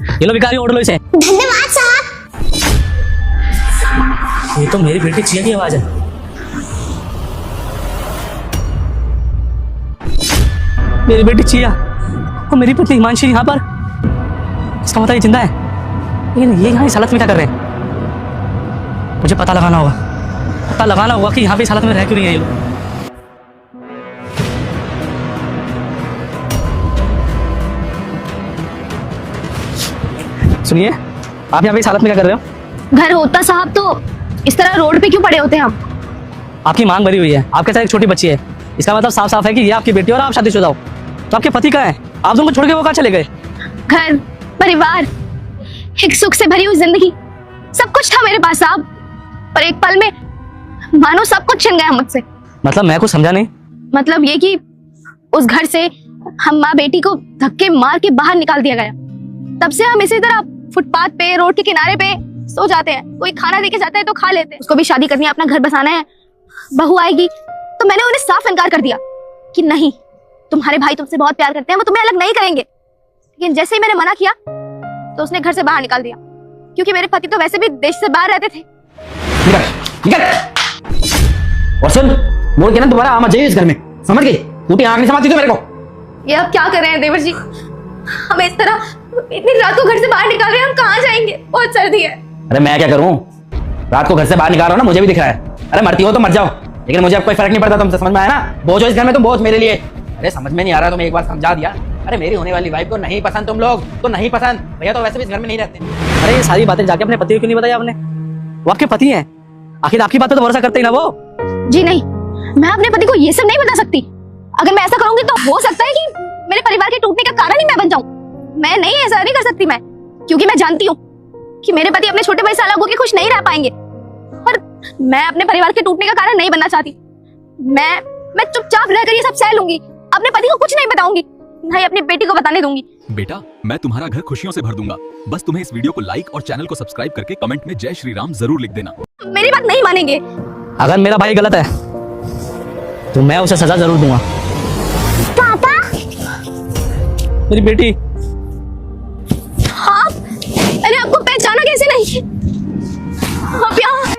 ये लो भिखारी, उठ लो इसे। धन्यवाद साहब। ये तो मेरी बेटी चिया की आवाज है। मेरी बेटी चिया और मेरी पत्नी हिमांशी यहाँ पर, इसका मतलब ये जिंदा है। लेकिन ये यहाँ इस हालत में क्या कर रहे हैं? मुझे पता लगाना होगा कि यहाँ पे इस हालत में रह क्यों नहीं है ये लोग। सुनिए, आप यहाँ पे इस हालत में क्या कर रहे हो? घर होता साहब तो इस तरह रोड पे क्यों पड़े होते हैं हम? आपकी मांग भरी हुई है, आपके साथ एक छोटी बच्ची है। इसका मतलब साफ साफ है कि ये आपकी बेटी और आप शादीशुदा हो। तो आपके पति कहाँ हैं? आप दोनों को छोड़ के वो कहाँ चले गए? घर, परिवार, एक सुख से भरी हुई जिंदगी, सब कुछ था मेरे पास साहब, पर एक पल में मानो सब कुछ छिन गया मुझसे। मतलब मैं कुछ समझा नहीं। मतलब ये कि उस घर से हम माँ बेटी को धक्के मार के बाहर निकाल दिया गया। तब से हम इसी तरह फुटपाथ पे, रोड के किनारे पे सो जाते हैं। कोई खाना देके जाता है तो खा लेते हैं। उसको भी शादी करनी है, अपना घर बसाना है, बहू आएगी। तो मैंने उन्हें साफ इनकार कर दिया कि नहीं, तुम्हारे भाई तुमसे बहुत प्यार करते हैं, वो तुम्हें अलग नहीं करेंगे। लेकिन जैसे ही मैंने मना किया तो उसने घर से बाहर निकाल दिया, क्योंकि मेरे पति तो वैसे भी देश से बाहर रहते थे। निकल। और सुन, बोल के ना दोबारा आना चाहिए इस घर में, समझ गई? टूटी आंख नहीं समझती तो मेरे को। ये अब क्या कर रहे हैं देवर जी? हमें इस तरह इतनी रात को घर से बाहर निकाल रहे हैं, हम कहाँ जाएंगे? बहुत सर्दी है। अरे मैं क्या करूं, रात को घर से बाहर निकाल रहा हूं ना, मुझे भी दिख रहा है। अरे मरती हो तो मर जाओ, लेकिन मुझे अब कोई फर्क नहीं पड़ता। तुमसे समझ में आया ना? बोझ हो इस घर में, तुम बोझ मेरे लिए। अरे समझ में नहीं आ रहा, तुम्हें एक बार समझा दिया। अरे मेरी होने वाली वाइफ को नहीं पसंद, तुम लोग तो नहीं पसंद। भैया तो वैसे भी इस घर में नहीं रहते। अरे ये सारी बातें जाके अपने पति को क्यों नहीं बताई आपने? वो आपके पति हैं, आखिर आपकी बातें तो भरोसा करते ही ना वो। जी नहीं, मैं अपने पति को ये सब नहीं बता सकती। अगर मैं ऐसा करूंगी तो हो सकता है कि मेरे परिवार के टूटने का कारण ही मैं बन जाऊं। मैं नहीं, ऐसा नहीं कर सकती मैं, क्योंकि मैं जानती हूँ कि मेरे पति अपने छोटे भाई से अलग होकर खुश नहीं रह पाएंगे। और मैं अपने परिवार के टूटने का कारण नहीं बनना चाहती। मैं चुपचाप रहकर ये सब सह लूंगी, अपने पति को कुछ नहीं बताऊंगी, नहीं अपनी बेटी को बताने दूंगी। बेटा, मैं तुम्हारा घर खुशियों से भर दूंगा। बस तुम्हें इस वीडियो को लाइक और चैनल को सब्सक्राइब करके कमेंट में जय श्री राम जरूर लिख देना। मेरी बात नहीं मानेंगे। अगर मेरा भाई गलत है तो मैं उसे सजा जरूर दूंगा। पापा, मेरी बेटी। आप, मैंने आपको पहचाना कैसे नहीं? आप यहाँ,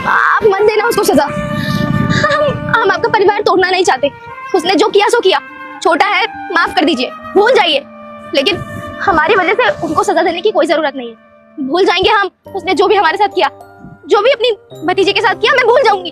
आप मत देना उसको सजा। हम आपका परिवार तोड़ना नहीं चाहते। उसने जो किया सो किया, छोटा है, माफ कर दीजिए, भूल जाइए। लेकिन हमारी वजह से उनको सजा देने की कोई जरूरत नहीं है। भूल जाएंगे हम, उसने जो भी हमारे साथ किया, जो भी अपनी भतीजे के साथ किया, मैं भूल जाऊंगी।